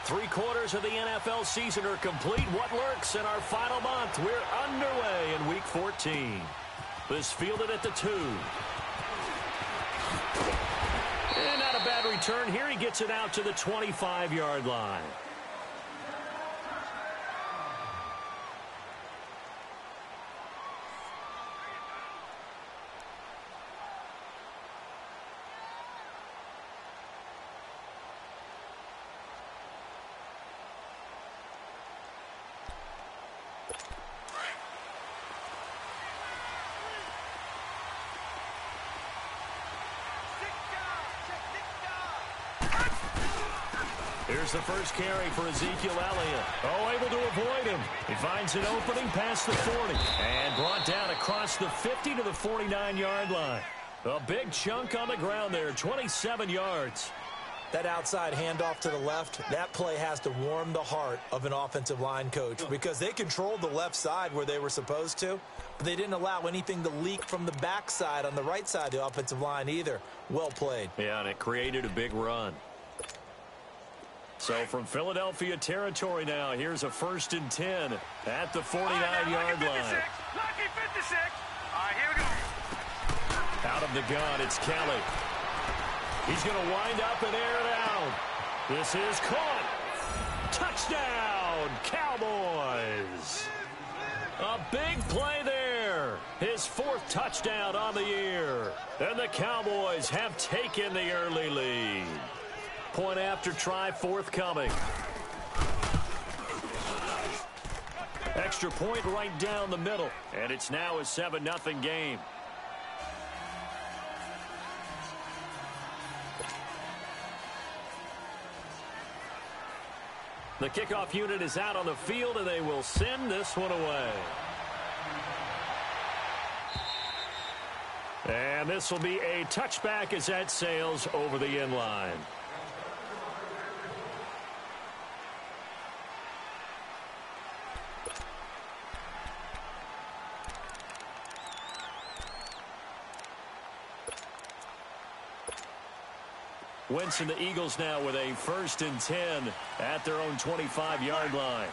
3/4 of the NFL season are complete. What lurks in our final month? We're underway in Week 14. This fielded at the 2. And not a bad return here. He gets it out to the 25-yard line. Here's the first carry for Ezekiel Elliott. Oh, able to avoid him. He finds an opening past the 40. And brought down across the 50 to the 49-yard line. A big chunk on the ground there, 27 yards. That outside handoff to the left, that play has to warm the heart of an offensive line coach because they controlled the left side where they were supposed to, but they didn't allow anything to leak from the backside on the right side of the offensive line either. Well played. Yeah, and it created a big run. So from Philadelphia territory now, here's a 1st and 10 at the 49-yard line. 56. All right, here we go. Out of the gun, it's Kelly. He's going to wind up and air it out. This is caught. Touchdown, Cowboys. A big play there. His 4th touchdown on the year. And the Cowboys have taken the early lead. Point after try forthcoming. Extra point right down the middle. And it's now a 7-0 game. The kickoff unit is out on the field, and they will send this one away. And this will be a touchback as that sails over the end line. Wentz and the Eagles now with a 1st and 10 at their own 25-yard line.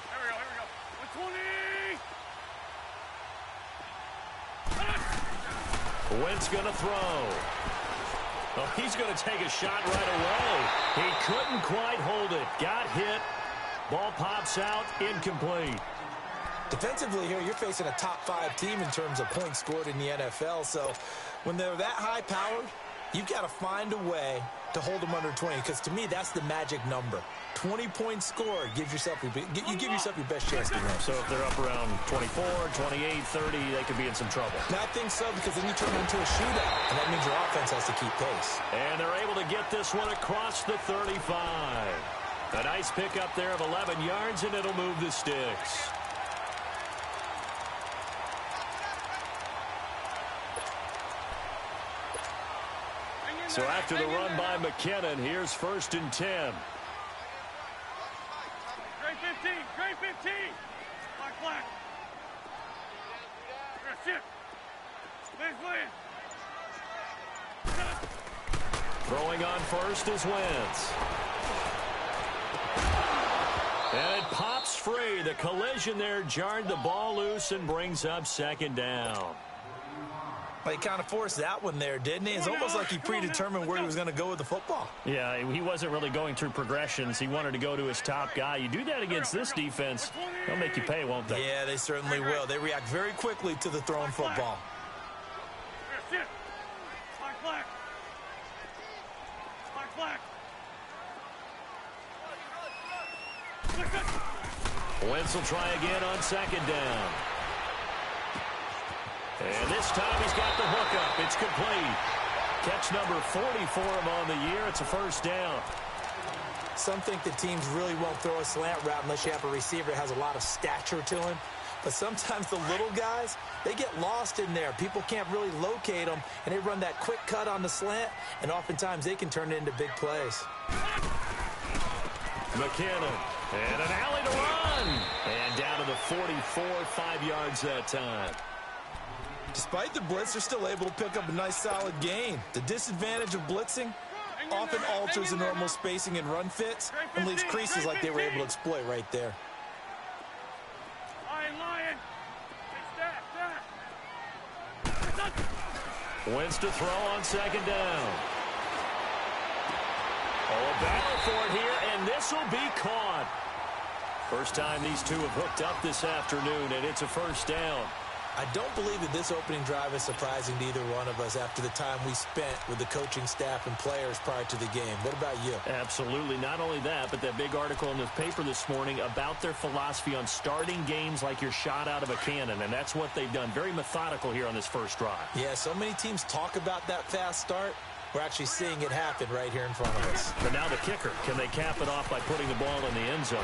Here we go. 120. Wentz going to throw. Oh, he's going to take a shot right away. He couldn't quite hold it. Got hit. Ball pops out. Incomplete. Defensively here, you're facing a top 5 team in terms of points scored in the NFL. So when they're that high-powered, you've got to find a way to hold them under 20, because to me, that's the magic number. 20 points scored gives yourself you give yourself your best chance to win. So if they're up around 24, 28, 30, they could be in some trouble. Now, I think so, because then you turn it into a shootout, and that means your offense has to keep pace. And they're able to get this one across the 35. A nice pickup there of 11 yards, and it'll move the sticks. So after the run by McKinnon, here's 1st and 10. Great 15. Great 15. Black. Shit. Throwing on first is Wentz. And it pops free. The collision there jarred the ball loose and brings up 2nd down. Well, he kind of forced that one there, didn't he? It's almost like he predetermined where he was going to go with the football. Yeah, he wasn't really going through progressions. He wanted to go to his top guy. You do that against this defense, they'll make you pay, won't they? Yeah, they certainly will. They react very quickly to the thrown football. Wentz will try again on 2nd down. And this time he's got the hookup. It's complete. Catch number 40 for him on the year. It's a 1st down. Some think the teams really won't throw a slant route unless you have a receiver that has a lot of stature to him. But sometimes the little guys, they get lost in there. People can't really locate them, and they run that quick cut on the slant, and oftentimes they can turn it into big plays. McKinnon, and an alley to run. And down to the 44, 5 yards that time. Despite the blitz, they're still able to pick up a nice solid gain. The disadvantage of blitzing, often alters the normal spacing and run fits and leaves creases like they were able to exploit right there. Wins to throw on second down. Oh, a battle for it here, and this will be caught. First time these two have hooked up this afternoon, and it's a first down. I don't believe that this opening drive is surprising to either one of us after the time we spent with the coaching staff and players prior to the game. What about you? Absolutely. Not only that, but that big article in the paper this morning about their philosophy on starting games like you're shot out of a cannon, and that's what they've done. Very methodical here on this first drive. Yeah, so many teams talk about that fast start. We're actually seeing it happen right here in front of us. But now the kicker. Can they cap it off by putting the ball in the end zone?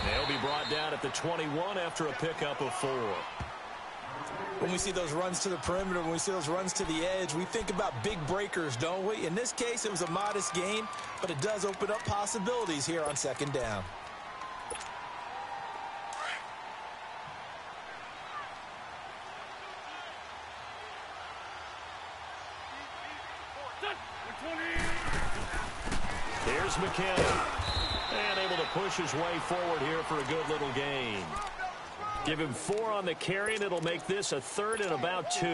They'll be brought down at the 21 after a pickup of 4. When we see those runs to the perimeter, when we see those runs to the edge, we think about big breakers, don't we? In this case, it was a modest gain, but it does open up possibilities here on second down. Here's McKinnon. And able to push his way forward here for a good little gain. Give him 4 on the carry, and it'll make this a third and about 2.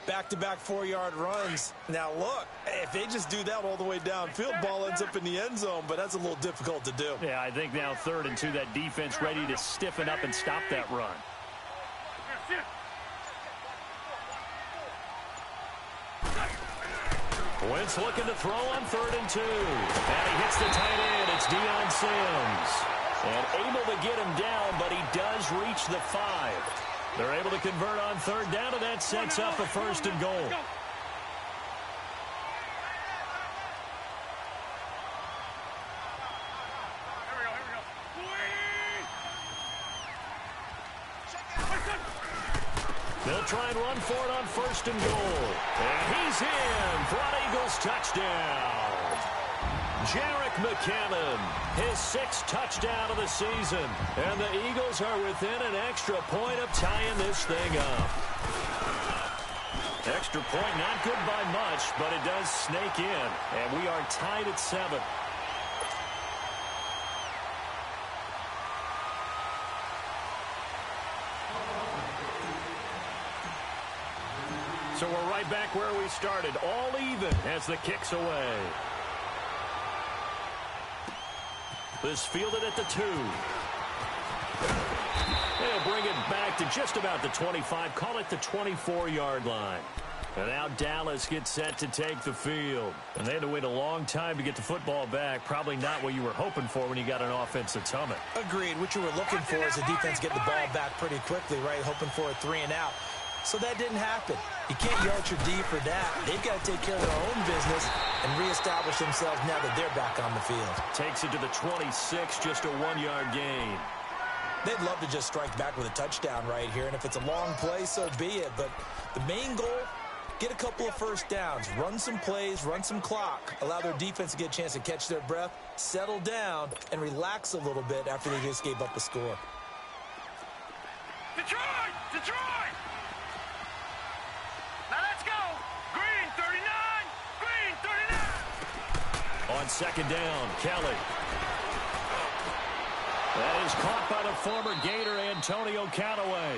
Back-to-back 4-yard runs. Now, look, if they just do that all the way downfield, ball ends up in the end zone, but that's a little difficult to do. Yeah, I think now 3rd and 2, that defense ready to stiffen up and stop that run. Wentz looking to throw on 3rd and 2. And he hits the tight end. It's Deion Sims. And able to get him down, but he does reach the 5. They're able to convert on 3rd down, and that sets up a 1st and goal. They'll try and run for it on 1st and goal. And he's in for an Eagles touchdown. Jerick McKinnon, his 6th touchdown of the season. And the Eagles are within an extra point of tying this thing up. Extra point, not good by much, but it does snake in. And we are tied at 7. So we're right back where we started, all even as the kick's away. This fielded at the 2. They'll bring it back to just about the 25, call it the 24-yard line. And now Dallas gets set to take the field. And they had to wait a long time to get the football back. Probably not what you were hoping for when you got an offense that's humming. Agreed. What you were looking for is the defense get the ball back pretty quickly, right? Hoping for a 3 and out. So that didn't happen. You can't yell at your D for that. They've got to take care of their own business and reestablish themselves now that they're back on the field. Takes it to the 26, just a 1-yard gain. They'd love to just strike back with a touchdown right here, and if it's a long play, so be it. But the main goal, get a couple of first downs, run some plays, run some clock, allow their defense to get a chance to catch their breath, settle down, and relax a little bit after they just gave up a score. Detroit! Detroit! Now let's go! Green 39! Green 39! On second down, Kelly. That is caught by the former Gator Antonio Callaway.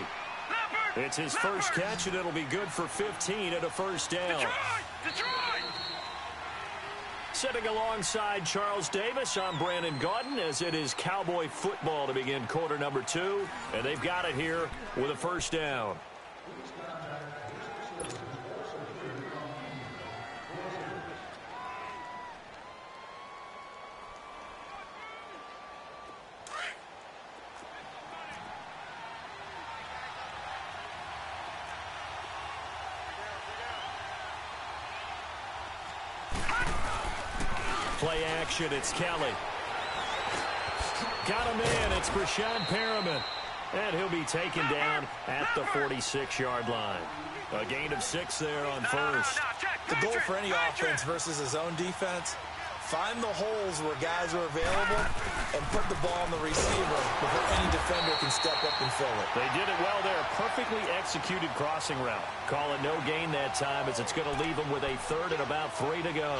It's his first catch, and it'll be good for 15 at a first down. Detroit! Detroit! Sitting alongside Charles Davis, I'm Brandon Gaudin, as it is Cowboy football to begin quarter number 2. And they've got it here with a first down. Play action, it's Kelly. Got him in, it's Brashad Perriman. And he'll be taken down at the 46-yard line. A gain of 6 there on first. The goal for any offense versus his own defense, Find the holes where guys are available and put the ball on the receiver before any defender can step up and fill it. They did it well there. Perfectly executed crossing route. Call it no gain that time as it's going to leave them with a third and about 3 to go.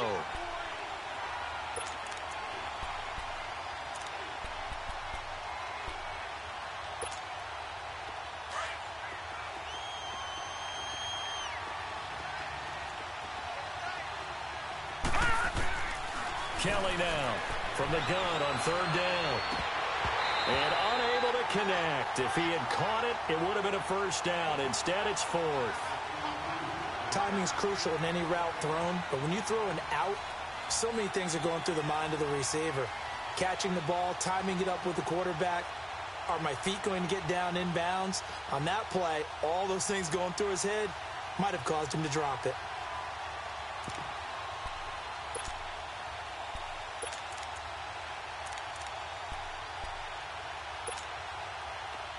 Kelly now from the gun on 3rd down. And unable to connect. If he had caught it, it would have been a first down. Instead, it's 4th. Timing's crucial in any route thrown, but when you throw an out, so many things are going through the mind of the receiver. Catching the ball, timing it up with the quarterback. Are my feet going to get down inbounds? On that play, all those things going through his head might have caused him to drop it.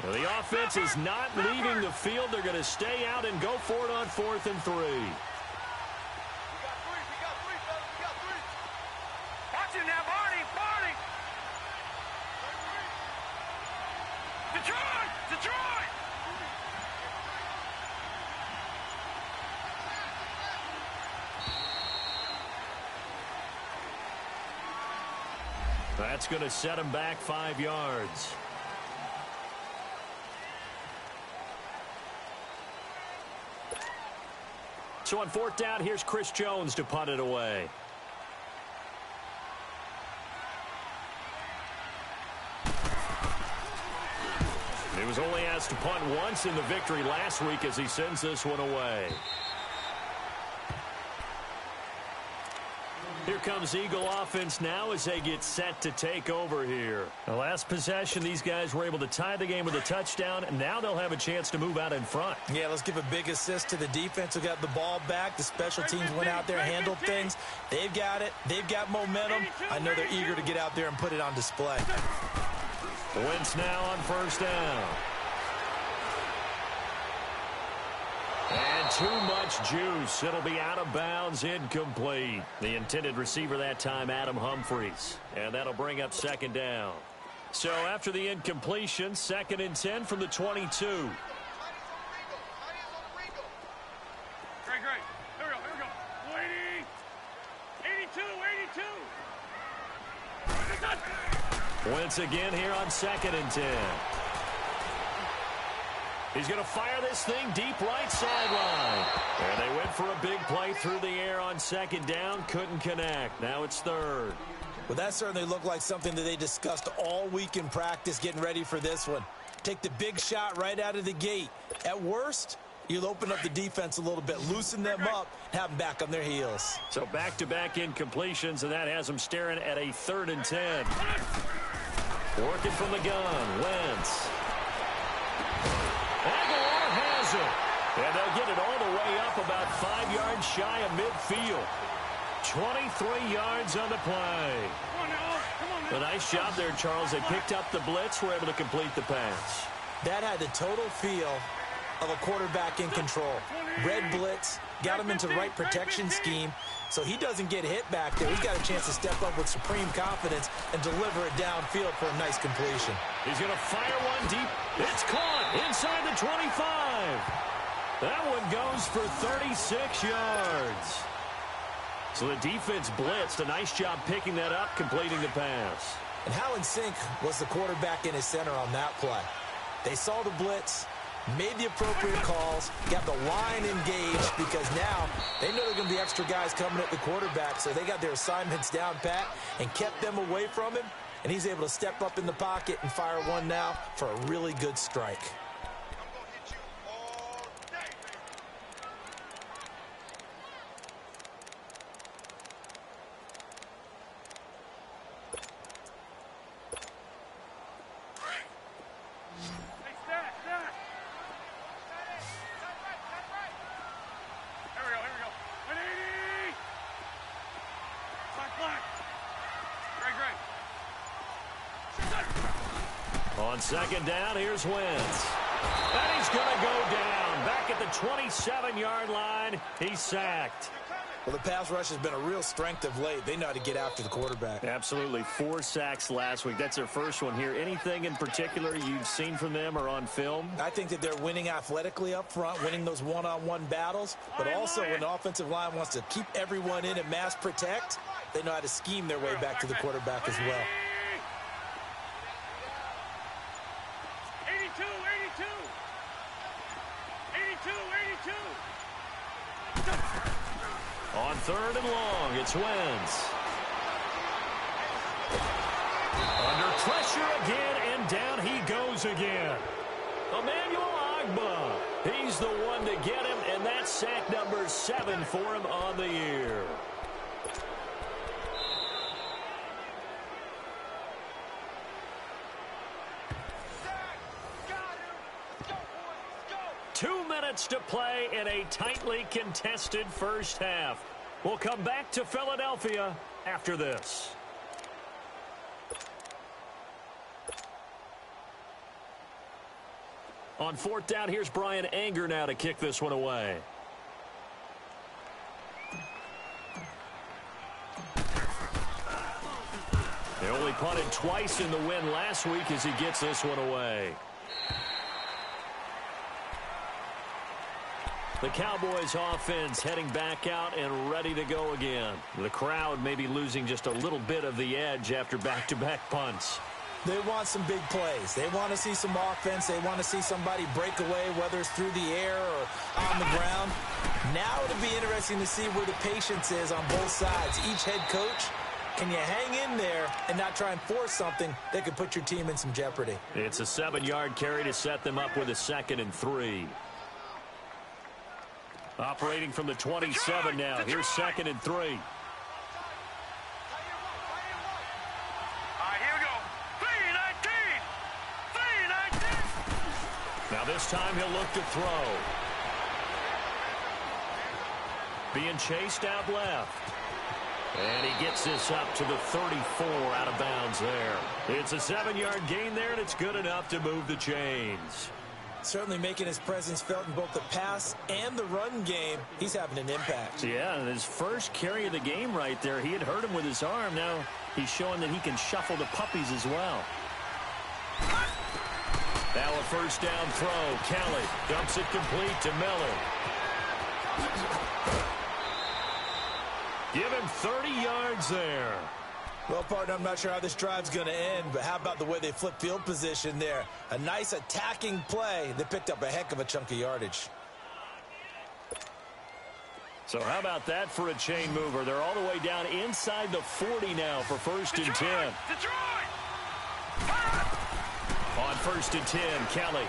Well, the offense is not leaving the field. They're going to stay out and go for it on 4th and 3. We got 3. Watch it now, Barney. Detroit! That's going to set him back 5 yards. So on 4th down, here's Chris Jones to punt it away. He was only asked to punt once in the victory last week as he sends this one away. Here comes Eagle offense now as they get set to take over here. The last possession, these guys were able to tie the game with a touchdown, and now they'll have a chance to move out in front. Yeah, let's give a big assist to the defense who got the ball back. The special teams went out there, handled things. They've got it. They've got momentum. I know they're eager to get out there and put it on display. Wentz now on 1st down. And too much juice. It'll be out of bounds, incomplete. The intended receiver that time, Adam Humphries. And that'll bring up 2nd down. So after the incompletion, 2nd and 10 from the 22. Great. Here we go. 82. Wentz again here on 2nd and 10. He's going to fire this thing deep right sideline. And they went for a big play through the air on 2nd down. Couldn't connect. Now it's 3rd. Well, that certainly looked like something that they discussed all week in practice getting ready for this one. Take the big shot right out of the gate. At worst, you'll open up the defense a little bit, loosen them up, have them back on their heels. So back-to-back incompletions, and that has them staring at a 3rd and 10. Working from the gun, Wentz. Aguilar has it. And they'll get it all the way up about 5 yards shy of midfield. 23 yards on the play. A nice job there, Charles. They picked up the blitz, were able to complete the pass. That had the total feel of a quarterback in control. Red blitz, got him into the right protection scheme, so he doesn't get hit back there. He's got a chance to step up with supreme confidence and deliver it downfield for a nice completion. He's going to fire one deep. It's caught inside the 25. That one goes for 36 yards. So the defense blitzed. A nice job picking that up, completing the pass. And how in sync was the quarterback in his center on that play? They saw the blitz, made the appropriate calls, got the line engaged because now they know there are going to be extra guys coming at the quarterback, so they got their assignments down pat and kept them away from him, and he's able to step up in the pocket and fire one now for a really good strike. On 2nd down, here's Wentz. And he's going to go down. Back at the 27-yard line, he's sacked. Well, the pass rush has been a real strength of late. They know how to get after the quarterback. Absolutely. 4 sacks last week. That's their first one here. Anything in particular you've seen from them or on film? I think that they're winning athletically up front, winning those one-on-one battles, but also when the offensive line wants to keep everyone in and mass protect, they know how to scheme their way back to the quarterback as well. 82, 82. 82, 82. On 3rd and long, it's Wentz. Under pressure again, and down he goes again. Emmanuel Ogbah. He's the one to get him, and that's sack number 7 for him on the year. Two minutes to play in a tightly contested first half. We'll come back to Philadelphia after this. On 4th down, here's Brian Anger now to kick this one away. They only punted twice in the win last week as he gets this one away. The Cowboys offense heading back out and ready to go again. The crowd may be losing just a little bit of the edge after back-to-back punts. They want some big plays. They want to see some offense. They want to see somebody break away, whether it's through the air or on the ground. Now it'll be interesting to see where the patience is on both sides. Each head coach, can you hang in there and not try and force something that could put your team in some jeopardy? It's a 7-yard carry to set them up with a 2nd and 3. Operating from the 27 now. Here's 2nd and 3. All right, here we go. 3-19. 3-19. Now this time he'll look to throw. Being chased out left. And he gets this up to the 34 out of bounds there. It's a 7-yard gain there, and it's good enough to move the chains. Certainly making his presence felt in both the pass and the run game. He's having an impact. Yeah, and his first carry of the game right there, he had hurt him with his arm. Now he's showing that he can shuffle the puppies as well. Now a 1st down throw. Kelly dumps it complete to Miller. Give him 30 yards there. Well, partner, I'm not sure how this drive's going to end, but how about the way they flip field position there? A nice attacking play that picked up a heck of a chunk of yardage. So how about that for a chain mover? They're all the way down inside the 40 now for 1st and 10. Detroit! On 1st and 10, Kelly.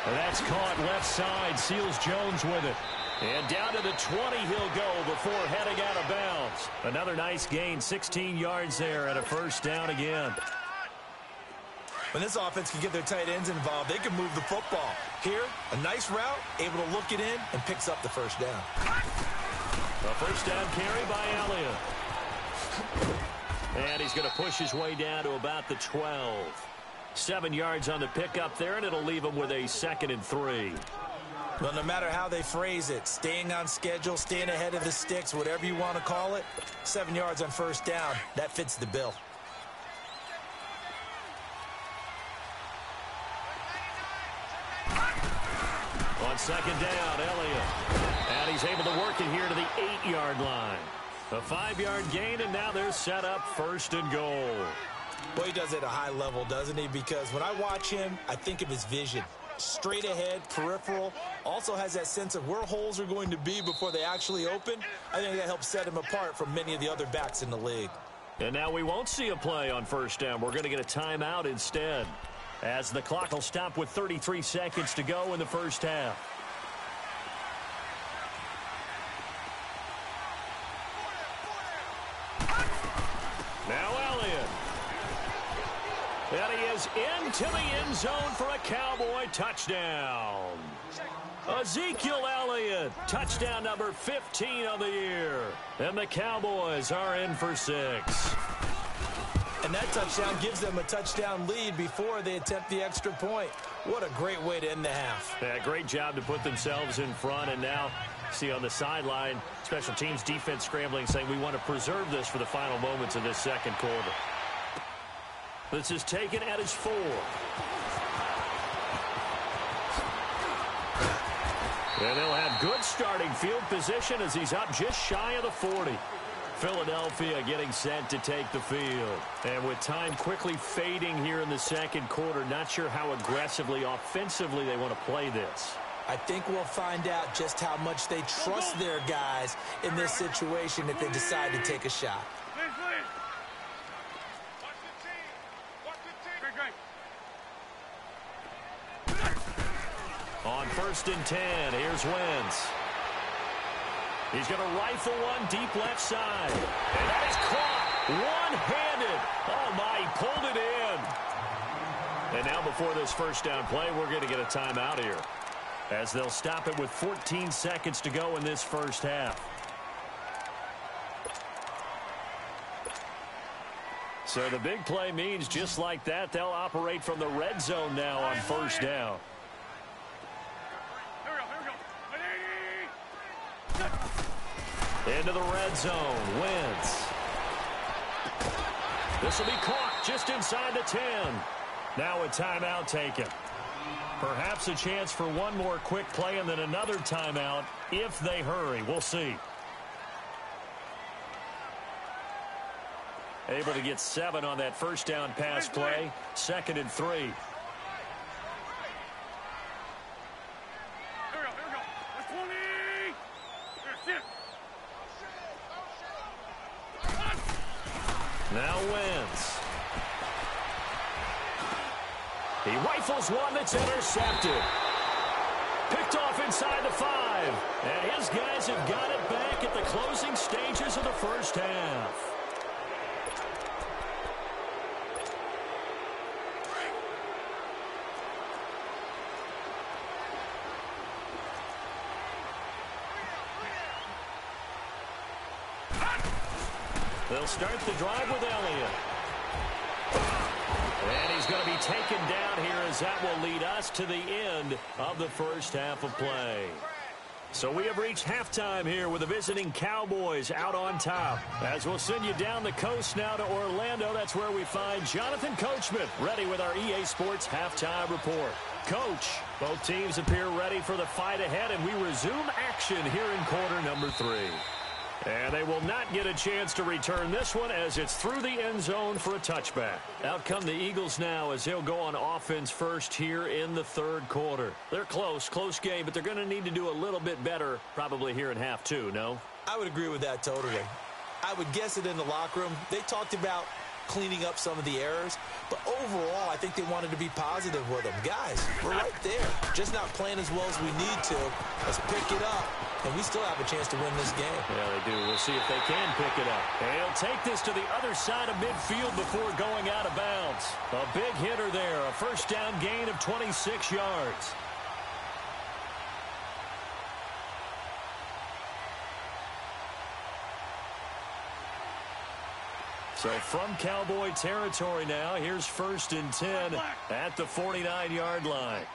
And that's caught left side. Seals Jones with it. And down to the 20 he'll go before heading out of bounds. Another nice gain, 16 yards there and a 1st down again. When this offense can get their tight ends involved, they can move the football. Here, a nice route, able to look it in, and picks up the 1st down. A 1st down carry by Elliott. And he's going to push his way down to about the 12. 7 yards on the pickup there, and it'll leave him with a 2nd and 3. Well, no matter how they phrase it, staying on schedule, staying ahead of the sticks, whatever you want to call it, 7 yards on 1st down, that fits the bill. On 2nd down, Elliott. And he's able to work it here to the 8-yard line. A 5-yard gain, and now they're set up 1st and goal. Well, he does it at a high level, doesn't he? Because when I watch him, I think of his vision. Straight ahead, peripheral, also has that sense of where holes are going to be before they actually open. I think that helps set him apart from many of the other backs in the league. And now we won't see a play on 1st down. We're going to get a timeout instead, as the clock will stop with 33 seconds to go in the 1st half. Now Elliott. And he is into the end zone for a Cowboy touchdown. Ezekiel Elliott, touchdown number 15 on the year. And the Cowboys are in for 6. And that touchdown gives them a touchdown lead before they attempt the extra point. What a great way to end the half. Yeah, great job to put themselves in front. And now, see on the sideline, special teams defense scrambling, saying we want to preserve this for the final moments of this second quarter. This is taken at his 4. And they'll have good starting field position as he's up just shy of the 40. Philadelphia getting set to take the field. And with time quickly fading here in the second quarter, not sure how aggressively, offensively they want to play this. I think we'll find out just how much they trust their guys in this situation if they decide to take a shot. On 1st and 10, here's Wentz. He's going to rifle one deep left side. And that is caught one-handed. Oh, my, he pulled it in. And now before this first down play, we're going to get a timeout here, as they'll stop it with 14 seconds to go in this first half. So the big play means just like that, they'll operate from the red zone now on first down. Into the red zone, Wentz. This will be caught just inside the 10. Now a timeout taken. Perhaps a chance for one more quick play and then another timeout if they hurry. We'll see. Able to get 7 on that first down pass play. 2nd and 3. Now Wentz. He rifles one that's intercepted. Picked off inside the 5. And his guys have got it back at the closing stages of the first half. They'll start the drive with Elliott. And he's going to be taken down here as that will lead us to the end of the first half of play. So we have reached halftime here with the visiting Cowboys out on top. As we'll send you down the coast now to Orlando, that's where we find Jonathan Coachman ready with our EA Sports halftime report. Coach, both teams appear ready for the fight ahead, and we resume action here in quarter number 3. And they will not get a chance to return this one as it's through the end zone for a touchback. Out come the Eagles now as they'll go on offense first here in the third quarter. They're close game, but they're going to need to do a little bit better probably here in half 2, no? I would agree with that totally. I would guess it in the locker room. They talked about cleaning up some of the errors, but overall, I think they wanted to be positive with them. Guys, we're right there. Just not playing as well as we need to. Let's pick it up, and we still have a chance to win this game. Yeah, they do. We'll see if they can pick it up. And he'll take this to the other side of midfield before going out of bounds. A big hitter there, a first down gain of 26 yards. So from Cowboy territory now, here's 1st and 10 at the 49-yard line.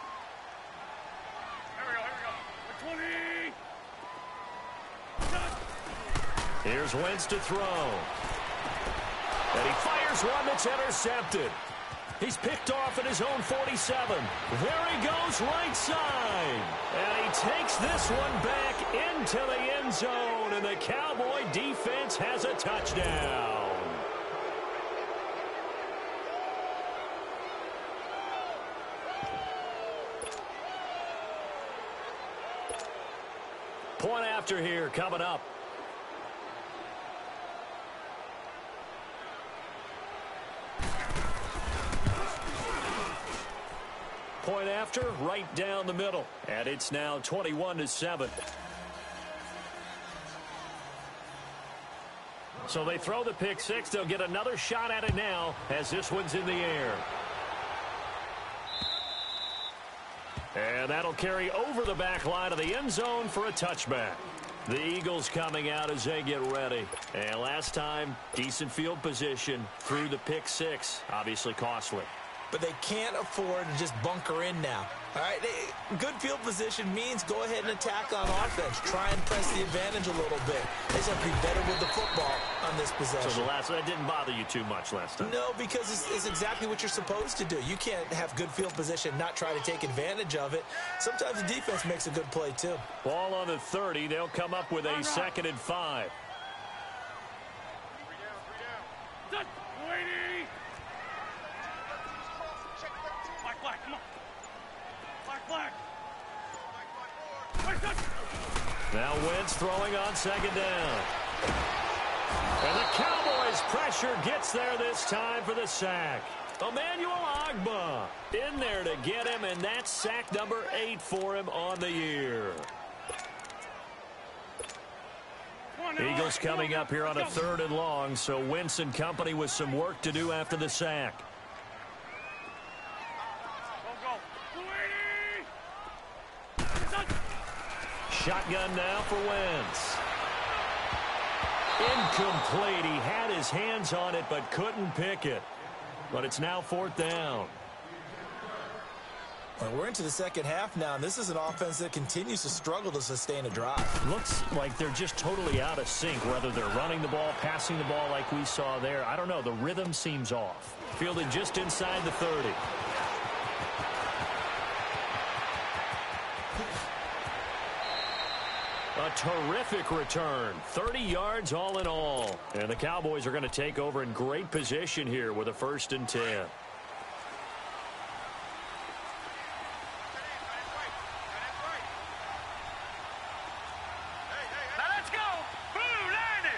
Here we go. 20. Here's Wentz to throw. And he fires one that's intercepted. He's picked off at his own 47. There he goes right side. And he takes this one back into the end zone. And the Cowboy defense has a touchdown. Point after here coming up. Point after right down the middle. And it's now 21-7. So they throw the pick 6. They'll get another shot at it now as this one's in the air. And that'll carry over the back line of the end zone for a touchback. The Eagles coming out as they get ready. And last time, decent field position through the pick six. Obviously costly. But they can't afford to just bunker in now. All right, good field position means go ahead and attack on offense. Try and press the advantage a little bit. They just have to be better with the football on this possession. So that didn't bother you too much last time? No, because it's exactly what you're supposed to do. You can't have good field position, not try to take advantage of it. Sometimes the defense makes a good play, too. Ball on the 30. They'll come up with a 2nd and 5. Now Wentz throwing on 2nd down. And the Cowboys' pressure gets there this time for the sack. Emmanuel Ogbah in there to get him, and that's sack number 8 for him on the year. Eagles coming up here on a 3rd and long, so Wentz and company with some work to do after the sack. Shotgun now for Wentz. Incomplete. He had his hands on it but couldn't pick it. But it's now 4th down. Well, we're into the second half now, and this is an offense that continues to struggle to sustain a drive. Looks like they're just totally out of sync, whether they're running the ball, passing the ball like we saw there. I don't know. The rhythm seems off. Fielded just inside the 30. A terrific return. 30 yards all in all. And the Cowboys are going to take over in great position here with a 1st and 10. Now let's go. Blue 90.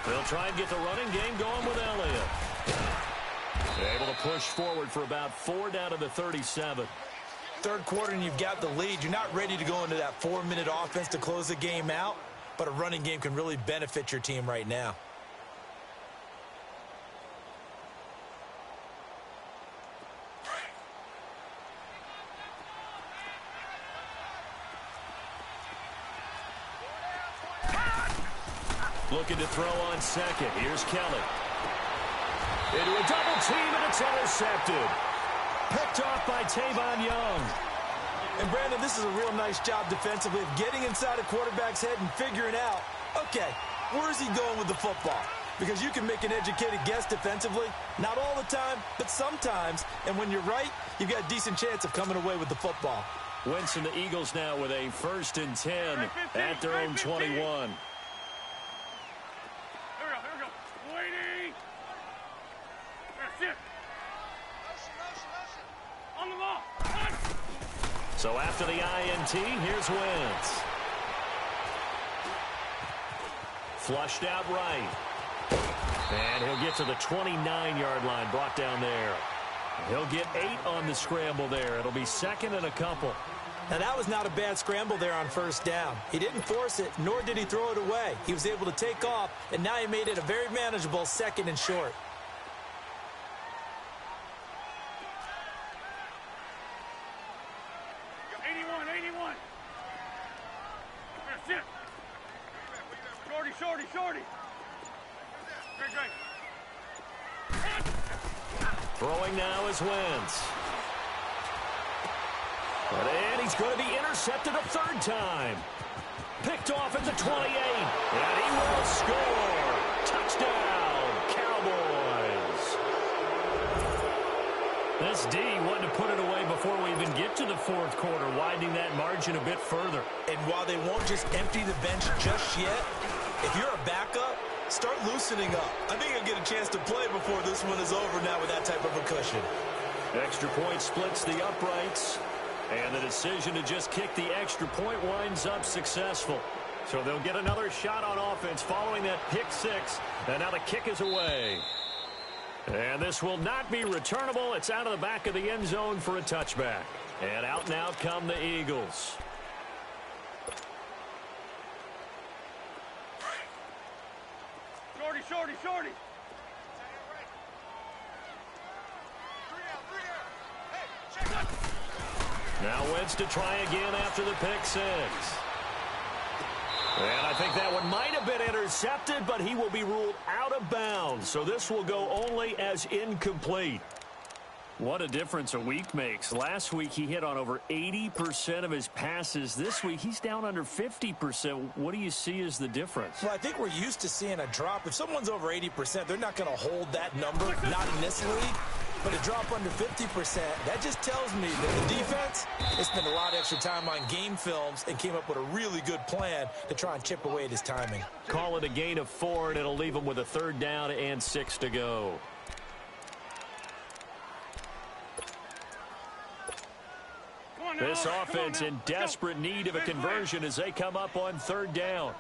They'll try and get the running game going with Elliott. Able to push forward for about 4 down to the 37. Third quarter and you've got the lead. You're not ready to go into that 4-minute offense to close the game out, but a running game can really benefit your team right now. Looking to throw on 2nd. Here's Kelly. Into a double team, and it's intercepted. Picked off by Tavon Young. And, Brandon, this is a real nice job defensively of getting inside a quarterback's head and figuring out, okay, where is he going with the football? Because you can make an educated guess defensively. Not all the time, but sometimes. And when you're right, you've got a decent chance of coming away with the football. Wentz and the Eagles now with a 1st and 10 at their own 21. So after the INT, here's Wentz. Flushed out right. And he'll get to the 29-yard line, brought down there. He'll get 8 on the scramble there. It'll be 2nd and a couple. Now, that was not a bad scramble there on 1st down. He didn't force it, nor did he throw it away. He was able to take off, and now he made it a very manageable 2nd and short. Shorty. Great. Throwing now is Wentz. And he's going to be intercepted a 3rd time. Picked off at the 28. And he will score. Touchdown, Cowboys. This D wanted to put it away before we even get to the 4th quarter, widening that margin a bit further. And while they won't just empty the bench just yet, if you're a backup, start loosening up. I think you'll get a chance to play before this one is over now with that type of a cushion. Extra point splits the uprights, and the decision to just kick the extra point winds up successful. So they'll get another shot on offense following that pick 6, and now the kick is away. And this will not be returnable. It's out of the back of the end zone for a touchback. And out and out come the Eagles. Shorty. Now Wentz to try again after the pick six. And I think that one might have been intercepted, but he will be ruled out of bounds. So this will go only as incomplete. What a difference a week makes. Last week he hit on over 80% of his passes. This week he's down under 50%. What do you see as the difference? Well, I think we're used to seeing a drop. If someone's over 80%, they're not going to hold that number, not in this league. But a drop under 50%, that just tells me that the defense has spent a lot of extra time on game films and came up with a really good plan to try and chip away at his timing. Call it a gain of 4, and it'll leave him with a 3rd down and 6 to go. This offense in desperate need of a conversion as they come up on 3rd down.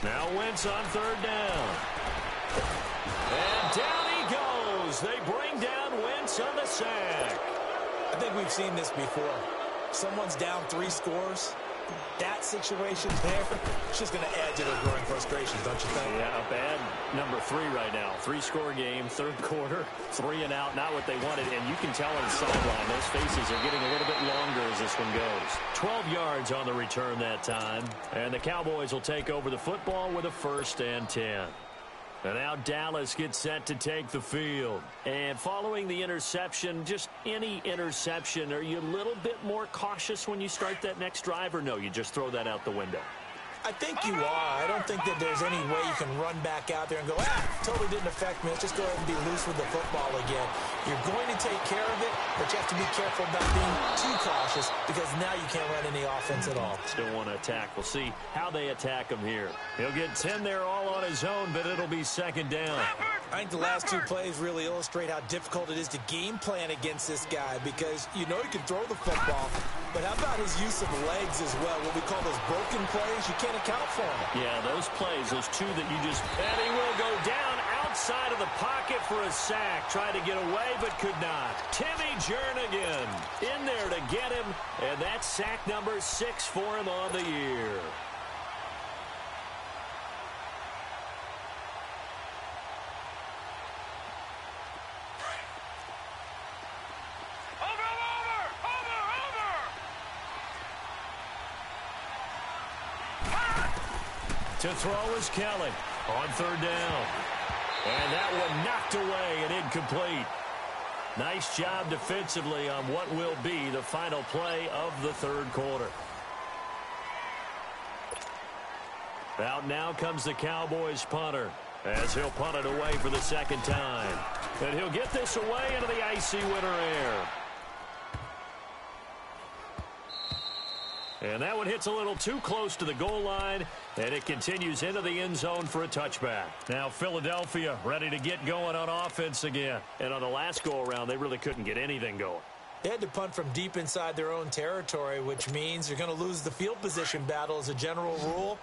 Now Wentz on 3rd down. And down he goes. They bring down Wentz on the sack. I think we've seen this before. Someone's down 3 scores. That situation there, it's just going to add to their growing frustrations, don't you think? Yeah, a bad number 3 right now. 3-score game, 3rd quarter, 3 and out, not what they wanted. And you can tell on the sideline, those faces are getting a little bit longer as this one goes. 12 yards on the return that time. And the Cowboys will take over the football with a 1st and 10. And now Dallas gets set to take the field. And following the interception, just any interception, are you a little bit more cautious when you start that next drive, or no, you just throw that out the window? I think you are. I don't think that there's any way you can run back out there and go, totally didn't affect me. Let's just go ahead and be loose with the football again. You're going to take care of it, but you have to be careful about being too cautious because now you can't run any offense at all. Still want to attack. We'll see how they attack him here. He'll get 10 there all on his own, but it'll be 2nd down. I think the last 2 plays really illustrate how difficult it is to game plan against this guy because you know he can throw the football, but how about his use of legs as well? What we call those broken plays, you can't account for them. Yeah, those plays, those 2 that you just... And he will go down outside of the pocket for a sack. Tried to get away, but could not. Timmy Jernigan in there to get him, and that's sack number 6 for him on the year. To throw is Kelly on 3rd down. And that one knocked away and incomplete. Nice job defensively on what will be the final play of the 3rd quarter. Out now comes the Cowboys punter as he'll punt it away for the 2nd time. And he'll get this away into the icy winter air. And that one hits a little too close to the goal line, and it continues into the end zone for a touchback. Now Philadelphia ready to get going on offense again. And on the last go-around, they really couldn't get anything going. They had to punt from deep inside their own territory, which means you're going to lose the field position battle as a general rule.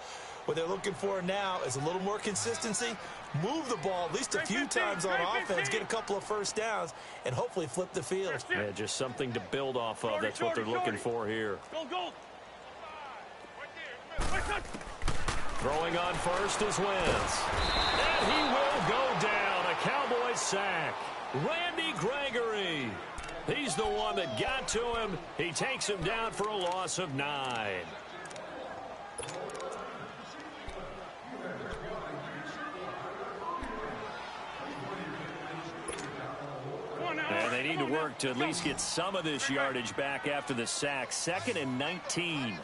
What they're looking for now is a little more consistency, move the ball at least a few times on offense, get a couple of 1st downs, and hopefully flip the field. Yeah, just something to build off of. That's what they're looking for here. Throwing on 1st is Wentz. And he will go down. A Cowboys sack. Randy Gregory. He's the one that got to him. He takes him down for a loss of 9. And they need to work to at least get some of this yardage back after the sack. 2nd and 19.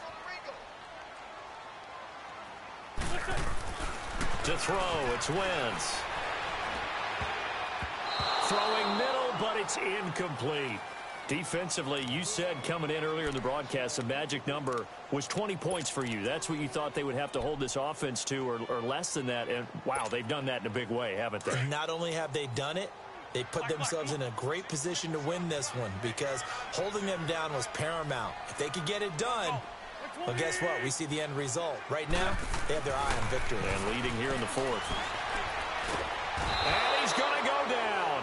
To throw, it's Wentz. Throwing middle, but it's incomplete. Defensively, you said coming in earlier in the broadcast, the magic number was 20 points for you. That's what you thought they would have to hold this offense to, or less than that. And, wow, they've done that in a big way, haven't they? Not only have they done it, they put themselves in a great position to win this one because holding them down was paramount. If they could get it done, well, guess what? We see the end result. Right now, they have their eye on victory. And leading here in the 4th. And he's going to go down.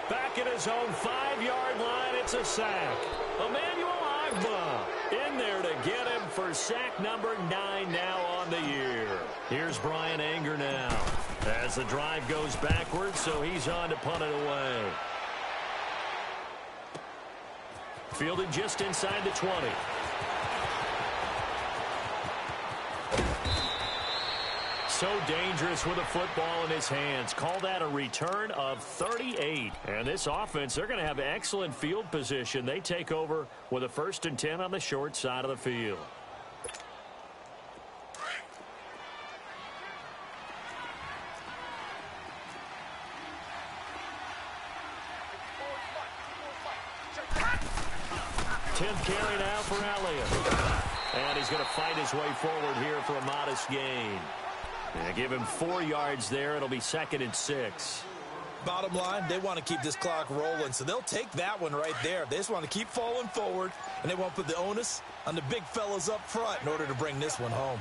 Back at his own 5-yard line, it's a sack. Emmanuel Agba in there to get him for sack number 9 now on the year. Here's Brian Anger now as the drive goes backwards, so he's on to punt it away. Fielded just inside the 20. So dangerous with a football in his hands. Call that a return of 38. And this offense, they're going to have excellent field position. They take over with a 1st and 10 on the short side of the field. Tenth carry now for Elliott. And he's going to fight his way forward here for a modest gain. Give him 4 yards there. It'll be 2nd and 6. Bottom line, they want to keep this clock rolling, so they'll take that one right there. They just want to keep falling forward, and they won't put the onus on the big fellas up front in order to bring this one home.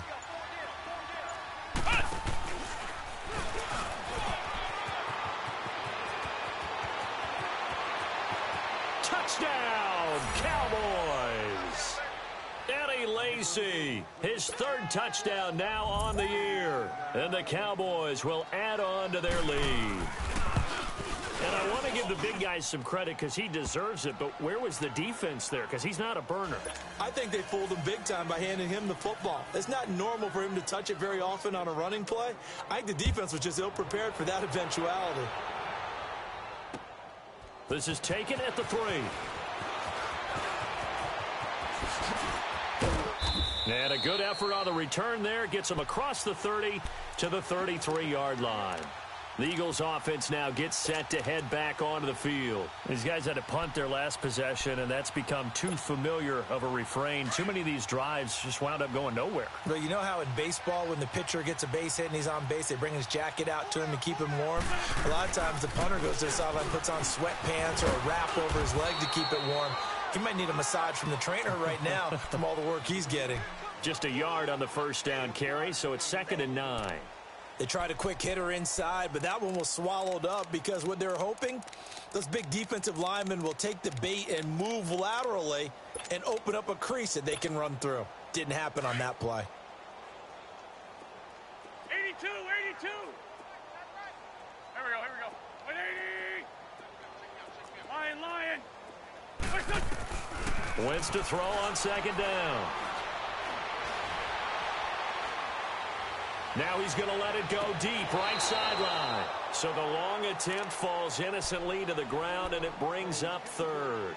Touchdown, Cowboys! Eddie Lacy, his 3rd touchdown now on the year. And the Cowboys will add on to their lead. And I want to give the big guys some credit because he deserves it, but where was the defense there? Because he's not a burner. I think they fooled him big time by handing him the football. It's not normal for him to touch it very often on a running play. I think the defense was just ill-prepared for that eventuality. This is taken at the 3. And a good effort on the return there. Gets him across the 30 to the 33-yard line. The Eagles offense now gets set to head back onto the field. These guys had to punt their last possession, and that's become too familiar of a refrain. Too many of these drives just wound up going nowhere. But you know how in baseball, when the pitcher gets a base hit and he's on base, they bring his jacket out to him to keep him warm? A lot of times the punter goes to the sideline, puts on sweatpants or a wrap over his leg to keep it warm. He might need a massage from the trainer right now from all the work he's getting. Just a yard on the 1st down carry, so it's 2nd and 9. They tried a quick hitter inside, but that one was swallowed up because what they're hoping, those big defensive linemen will take the bait and move laterally and open up a crease that they can run through. Didn't happen on that play. 82, 82. Here we go. 180. Lion. Wentz to throw on 2nd down. Now he's going to let it go deep, right sideline. So the long attempt falls innocently to the ground, and it brings up 3rd.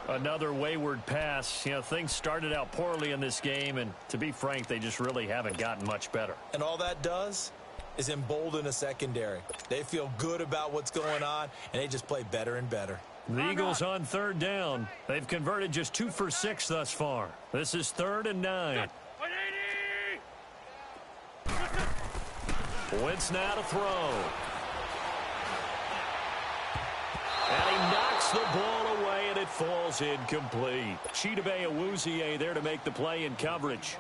Another wayward pass. You know, things started out poorly in this game, and to be frank, they just really haven't gotten much better. And all that does is embolden a secondary. They feel good about what's going on, and they just play better and better. The Eagles on 3rd down. They've converted just 2 for 6 thus far. This is 3rd and 9. Wentz now to throw. And he knocks the ball away, and it falls incomplete. Chidobe Awuzie there to make the play in coverage.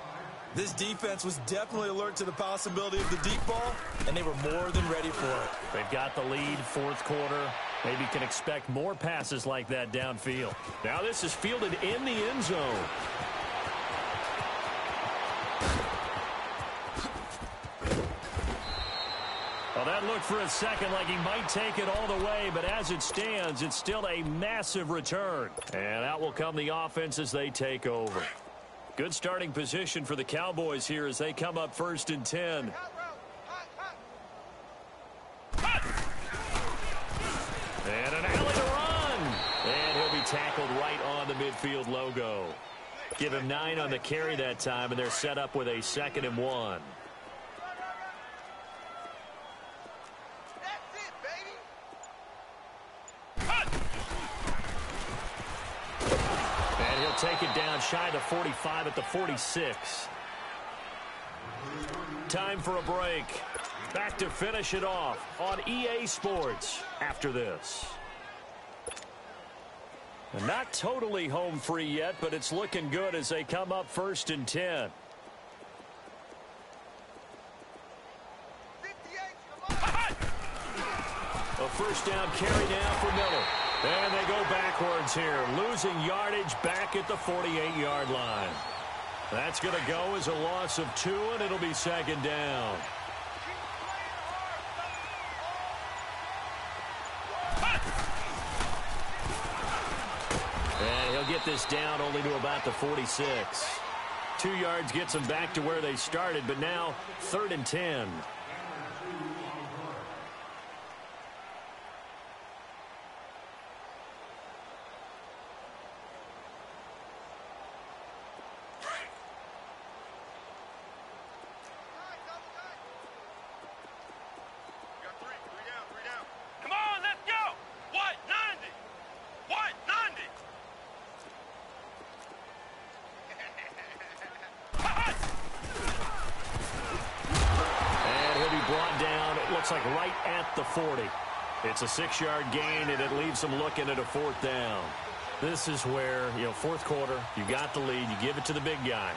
This defense was definitely alert to the possibility of the deep ball, and they were more than ready for it. They've got the lead, 4th quarter. Maybe can expect more passes like that downfield. Now this is fielded in the end zone. Well, that looked for a second like he might take it all the way, but as it stands, it's still a massive return. And out will come the offense as they take over. Good starting position for the Cowboys here as they come up 1st and 10. And an alley to run. And he'll be tackled right on the midfield logo. Give him 9 on the carry that time, and they're set up with a 2nd and 1. Take it down shy of 45 at the 46. Time for a break. Back to finish it off on EA Sports after this. And not totally home free yet, but it's looking good as they come up 1st and 10. A 1st down carry now for Miller. And they go backwards here, losing yardage back at the 48-yard line. That's going to go as a loss of 2, and it'll be second down. And he'll get this down only to about the 46. 2 yards gets them back to where they started, but now 3rd and 10. Like right at the 40. It's a 6-yard gain, and it leaves them looking at a 4th down. This is where, 4th quarter, you got the lead, you give it to the big guy.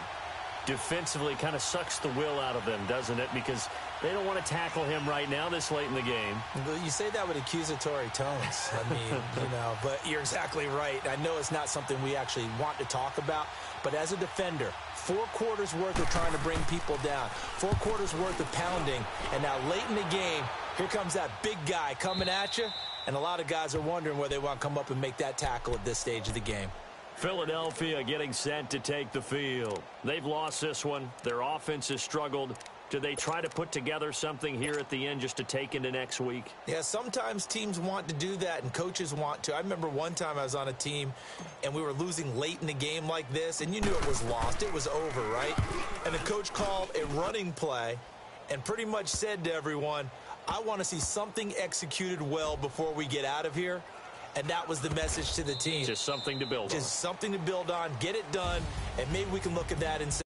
Defensively kind of sucks the will out of them, doesn't it? Because they don't want to tackle him right now this late in the game. Well, you say that with accusatory tones. I mean, but you're exactly right. I know it's not something we actually want to talk about, but as a defender, 4 quarters worth of trying to bring people down, 4 quarters worth of pounding, and now late in the game, here comes that big guy coming at you, and a lot of guys are wondering where they want to come up and make that tackle at this stage of the game. Philadelphia getting set to take the field. They've lost this one. Their offense has struggled. Do they try to put together something here at the end just to take into next week? Yeah, sometimes teams want to do that and coaches want to. I remember one time I was on a team and we were losing late in the game like this, and you knew it was lost. It was over, right? And the coach called a running play and pretty much said to everyone, I want to see something executed well before we get out of here. And that was the message to the team. Just something to build on. Just something to build on, get it done, and maybe we can look at that and say,